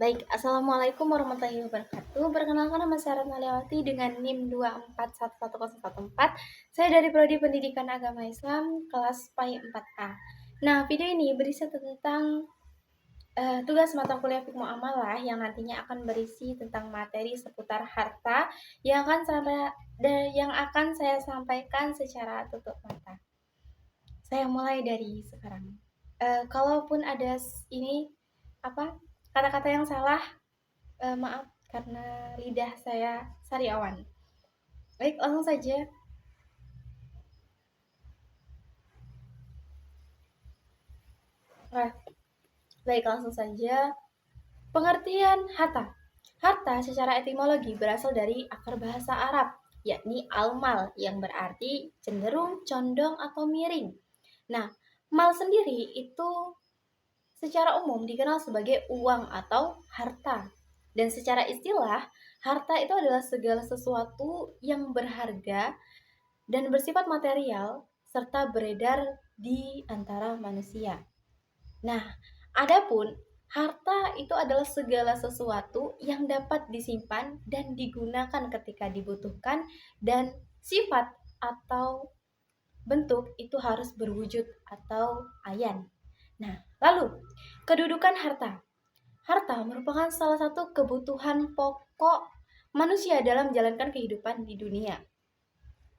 Baik, Assalamualaikum warahmatullahi wabarakatuh. Perkenalkan nama saya Retno Liawati dengan NIM 2411014. Saya dari Prodi Pendidikan Agama Islam kelas PAI 4A. Nah, video ini berisi tentang tugas mata kuliah Fiqh Muamalah yang nantinya akan berisi tentang materi seputar harta yang akan saya sampaikan secara tutup mata. Saya mulai dari sekarang. Kalaupun ada ini apa kata-kata yang salah, maaf karena lidah saya sariawan. Baik, langsung saja. Nah, baik langsung saja. Pengertian harta. Harta secara etimologi berasal dari akar bahasa Arab, yakni al-mal yang berarti cenderung, condong, atau miring. Nah, mal sendiri itu secara umum dikenal sebagai uang atau harta. Dan secara istilah, harta itu adalah segala sesuatu yang berharga dan bersifat material serta beredar di antara manusia. Nah, adapun harta itu adalah segala sesuatu yang dapat disimpan dan digunakan ketika dibutuhkan dan sifat atau bentuk itu harus berwujud atau ayan. Nah, lalu kedudukan harta. Harta merupakan salah satu kebutuhan pokok manusia dalam menjalankan kehidupan di dunia.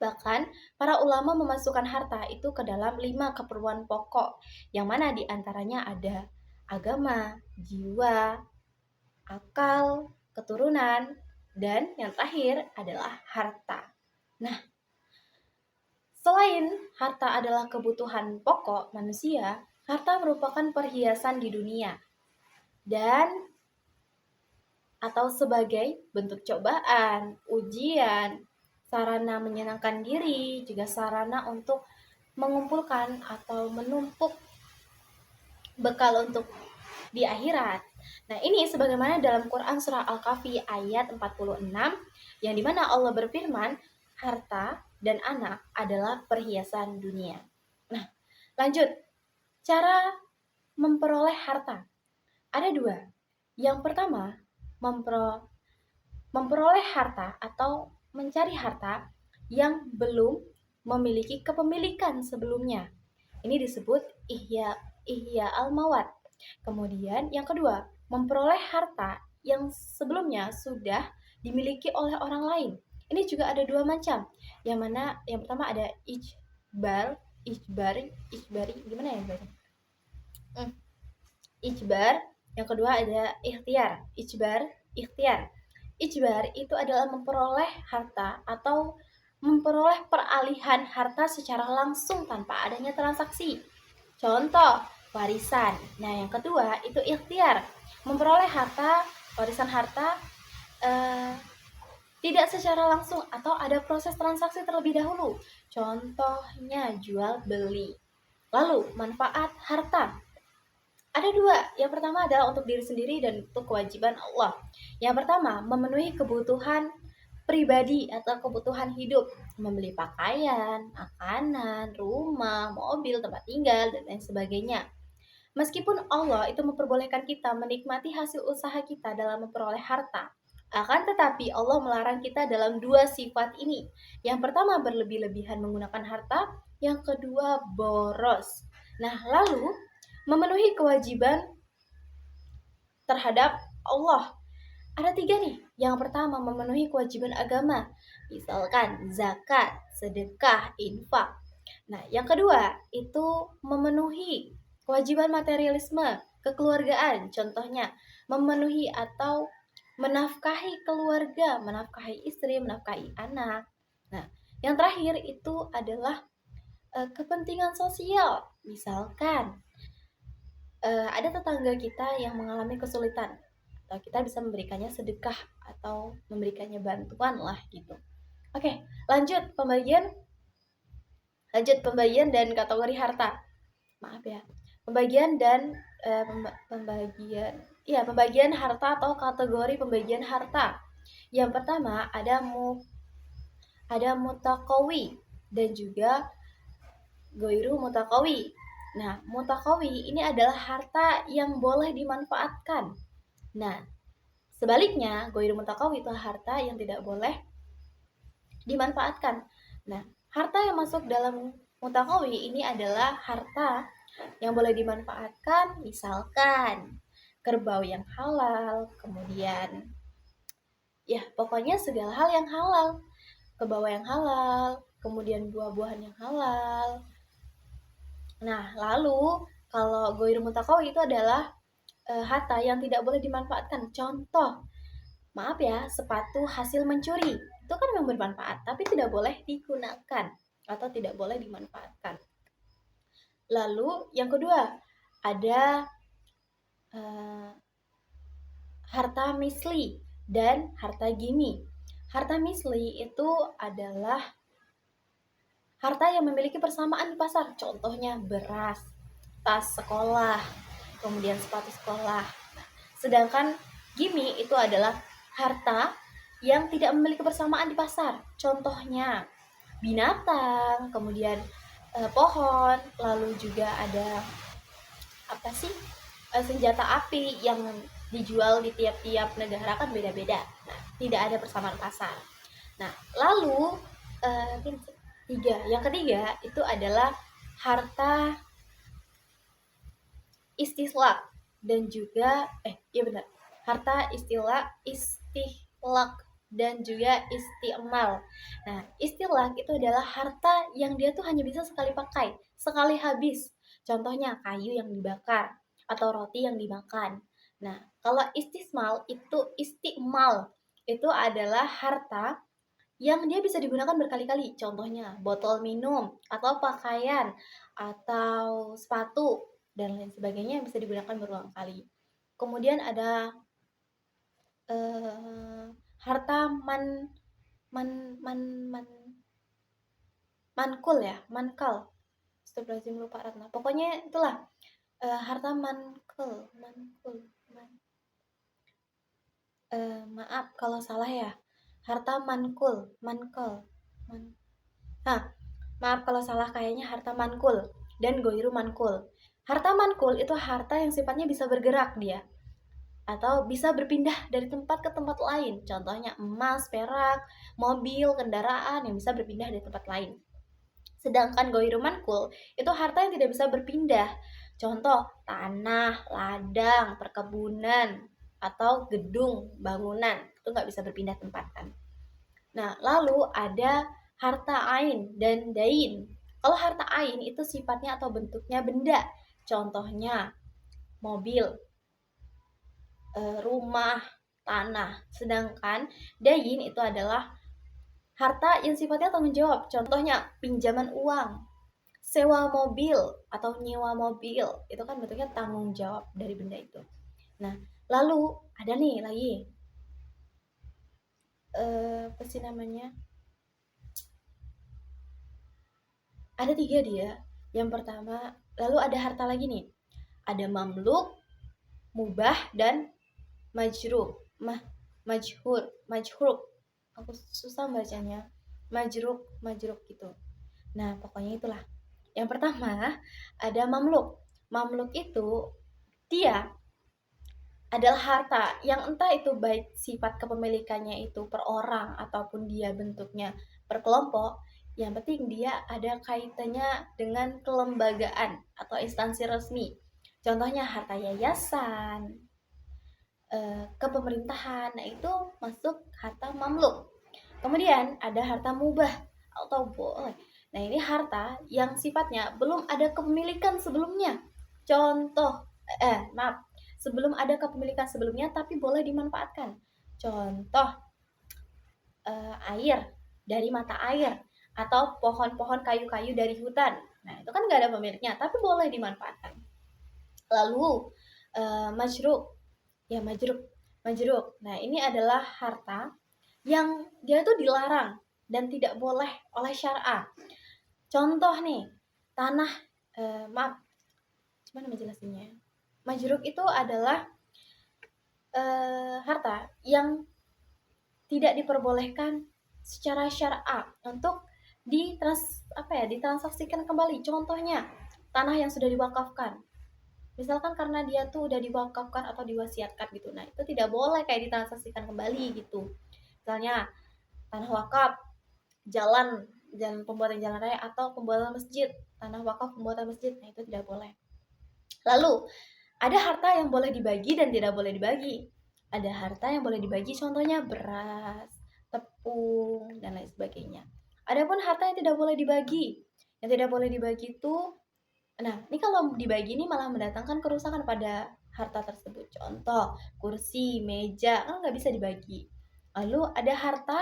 Bahkan, para ulama memasukkan harta itu ke dalam 5 keperluan pokok, yang mana diantaranya ada agama, jiwa, akal, keturunan, dan yang terakhir adalah harta. Nah, selain harta adalah kebutuhan pokok manusia, harta merupakan perhiasan di dunia dan atau sebagai bentuk cobaan, ujian, sarana menyenangkan diri, juga sarana untuk mengumpulkan atau menumpuk bekal untuk di akhirat. Nah, ini sebagaimana dalam Quran surah Al-Kahfi ayat 46 yang dimana Allah berfirman, harta dan anak adalah perhiasan dunia. Nah, lanjut. Cara memperoleh harta. Ada dua. Yang pertama, memperoleh harta atau mencari harta yang belum memiliki kepemilikan sebelumnya. Ini disebut ihya al-mawat. Kemudian yang kedua, memperoleh harta yang sebelumnya sudah dimiliki oleh orang lain. Ini juga ada dua macam. Yang mana yang pertama ada ijbari, gimana ya baca? Ijbar, yang kedua ada ikhtiar. Ijbar itu adalah memperoleh harta atau memperoleh peralihan harta secara langsung tanpa adanya transaksi. Contoh, warisan. Nah, yang kedua itu ikhtiar, memperoleh warisan harta tidak secara langsung atau ada proses transaksi terlebih dahulu. Contohnya jual beli. Lalu, manfaat harta. Ada dua. Yang pertama adalah untuk diri sendiri dan untuk kewajiban Allah. Yang pertama, memenuhi kebutuhan pribadi atau kebutuhan hidup, membeli pakaian, makanan, rumah, mobil, tempat tinggal, dan lain sebagainya. Meskipun Allah itu memperbolehkan kita menikmati hasil usaha kita dalam memperoleh harta, akan tetapi Allah melarang kita dalam dua sifat ini. Yang pertama, berlebih-lebihan menggunakan harta. Yang kedua, boros. Nah, lalu memenuhi kewajiban terhadap Allah. Ada tiga nih. Yang pertama, memenuhi kewajiban agama. Misalkan zakat, sedekah, infak. Nah, yang kedua, itu memenuhi kewajiban materialisme, kekeluargaan. Contohnya, memenuhi atau menafkahi keluarga, menafkahi istri, menafkahi anak. Nah, yang terakhir itu adalah kepentingan sosial. Misalkan, ada tetangga kita yang mengalami kesulitan, atau kita bisa memberikannya sedekah atau memberikannya bantuan lah gitu. Oke, lanjut pembagian dan kategori harta. Maaf ya, pembagian harta atau kategori pembagian harta. Yang pertama ada mutaqawi dan juga goiru mutaqawi. Nah, mutaqawi ini adalah harta yang boleh dimanfaatkan. Nah, sebaliknya, ghairu mutaqawwi itu harta yang tidak boleh dimanfaatkan. Nah, harta yang masuk dalam mutaqawwi ini adalah harta yang boleh dimanfaatkan, misalkan kerbau yang halal, kemudian ya pokoknya segala hal yang halal, kerbau yang halal, kemudian buah-buahan yang halal. Nah, lalu kalau ghairu mutaqawwi itu adalah harta yang tidak boleh dimanfaatkan. Contoh, maaf ya, sepatu hasil mencuri. Itu kan memang bermanfaat, tapi tidak boleh digunakan atau tidak boleh dimanfaatkan. Lalu yang kedua, ada uh, harta misli dan harta gimi. Harta misli itu adalah harta yang memiliki persamaan di pasar. Contohnya beras, tas sekolah, kemudian sepatu sekolah. Sedangkan gimi itu adalah harta yang tidak memiliki persamaan di pasar. Contohnya binatang, kemudian pohon, lalu juga ada apa sih, senjata api yang dijual di tiap-tiap negara kan beda-beda. Nah, tidak ada persamaan pasar. Nah, lalu yang ketiga itu adalah harta istihlak dan juga iya benar, harta istihlak dan juga istimal. Nah, istihlak itu adalah harta yang dia tuh hanya bisa sekali pakai, sekali habis. Contohnya kayu yang dibakar atau roti yang dimakan. Nah, kalau istimal itu adalah harta yang dia bisa digunakan berkali-kali. Contohnya botol minum atau pakaian atau sepatu dan lain sebagainya yang bisa digunakan berulang kali. Kemudian ada harta man man man mankul ya, mankal. Astagfirullahaladzim, lupa Ratna. Pokoknya itulah harta mankul. Maaf kalau salah ya. Harta mankul. Nah, maaf kalau salah, kayaknya harta mankul dan ghairu mankul. Harta mankul itu harta yang sifatnya bisa bergerak dia atau bisa berpindah dari tempat ke tempat lain. Contohnya emas, perak, mobil, kendaraan yang bisa berpindah dari tempat lain. Sedangkan ghairu mankul itu harta yang tidak bisa berpindah. Contoh tanah, ladang, perkebunan, atau gedung, bangunan. Itu nggak bisa berpindah tempat kan. Nah, lalu ada harta ain dan dain. Kalau harta ain itu sifatnya atau bentuknya benda. Contohnya mobil, rumah, tanah. Sedangkan dain itu adalah harta yang sifatnya tanggung jawab. Contohnya pinjaman uang, sewa mobil atau nyewa mobil. Itu kan bentuknya tanggung jawab dari benda itu. Nah, lalu ada nih lagi apa sih namanya? Ada 3 dia. Yang pertama, lalu ada harta lagi nih. Ada mamluk, mubah, dan majrur. Majhur. Aku susah bacanya. Majruk gitu. Nah, pokoknya itulah. Yang pertama, ada mamluk. Mamluk itu dia adalah harta yang entah itu baik sifat kepemilikannya itu per orang ataupun dia bentuknya per kelompok, yang penting dia ada kaitannya dengan kelembagaan atau instansi resmi. Contohnya harta yayasan, kepemerintahan, nah itu masuk harta mamluk. Kemudian ada harta mubah atau boleh. Nah, ini harta yang sifatnya belum ada kepemilikan sebelumnya. Contoh, maaf, sebelum ada kepemilikan sebelumnya tapi boleh dimanfaatkan. Contoh, air dari mata air atau pohon-pohon kayu-kayu dari hutan. Nah, itu kan nggak ada pemiliknya tapi boleh dimanfaatkan. Lalu majruk. Ya, majruk. Nah, ini adalah harta yang dia itu dilarang dan tidak boleh oleh syariah. Contoh nih, tanah, maaf, gimana menjelasinnya? Majruk itu adalah harta yang tidak diperbolehkan secara syariah untuk ditransaksikan kembali. Contohnya, tanah yang sudah diwakafkan. Misalkan karena dia tuh udah diwakafkan atau diwasiatkan gitu. Nah, itu tidak boleh kayak ditransaksikan kembali gitu. Misalnya tanah wakaf, jalan jalan pembuatan jalan raya atau pembuatan masjid, tanah wakaf pembuatan masjid. Nah, itu tidak boleh. Lalu, ada harta yang boleh dibagi dan tidak boleh dibagi. Ada harta yang boleh dibagi, contohnya beras, tepung, dan lain sebagainya. Adapun harta yang tidak boleh dibagi. Yang tidak boleh dibagi itu, nah, ini kalau dibagi ini malah mendatangkan kerusakan pada harta tersebut. Contoh, kursi, meja, kan nggak bisa dibagi. Lalu ada harta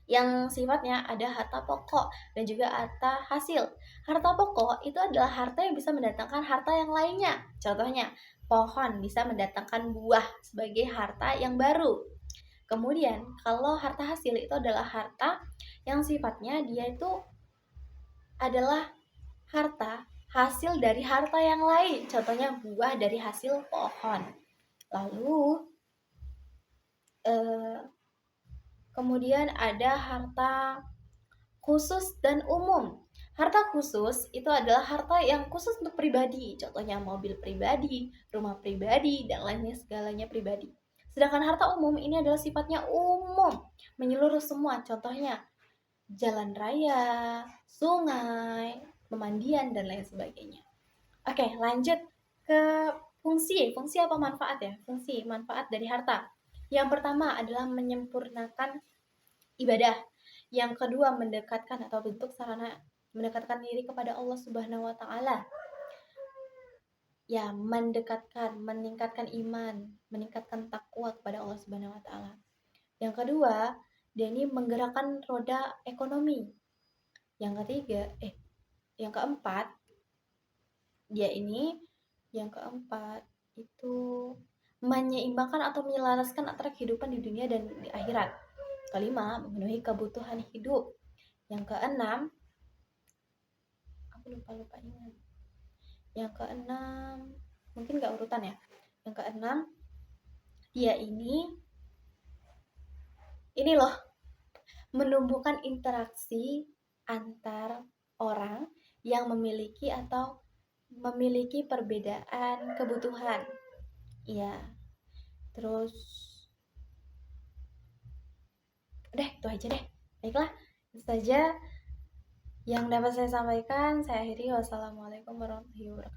yang sifatnya ada harta pokok dan juga harta hasil. Harta pokok itu adalah harta yang bisa mendatangkan harta yang lainnya. Contohnya, pohon bisa mendatangkan buah sebagai harta yang baru. Kemudian, kalau harta hasil itu adalah harta yang sifatnya dia itu adalah harta hasil dari harta yang lain. Contohnya buah dari hasil pohon. Lalu, eh, kemudian ada harta khusus dan umum. Harta khusus itu adalah harta yang khusus untuk pribadi, contohnya mobil pribadi, rumah pribadi, dan lainnya segalanya pribadi. Sedangkan harta umum ini adalah sifatnya umum, menyeluruh semua, contohnya jalan raya, sungai, pemandian, dan lain sebagainya. Oke, lanjut ke fungsi apa manfaat ya? Fungsi, manfaat dari harta. Yang pertama adalah menyempurnakan ibadah. Yang kedua, mendekatkan atau bentuk sarana mendekatkan diri kepada Allah Subhanahu wa taala. Ya, mendekatkan, meningkatkan iman, meningkatkan takwa kepada Allah Subhanahu wa taala. Yang kedua, dia ini menggerakkan roda ekonomi. Yang ketiga, yang keempat, dia ini yang keempat itu menyeimbangkan atau menyelaraskan antara kehidupan di dunia dan di akhirat. Kelima, memenuhi kebutuhan hidup. Yang keenam, aku lupa ingat. Yang keenam, mungkin gak urutan ya. Yang keenam, dia ini loh, menumbuhkan interaksi antar orang yang memiliki atau memiliki perbedaan kebutuhan. Iya. Terus udah itu aja deh. Baiklah, itu saja yang dapat saya sampaikan. Saya akhiri. Wassalamualaikum warahmatullahi wabarakatuh.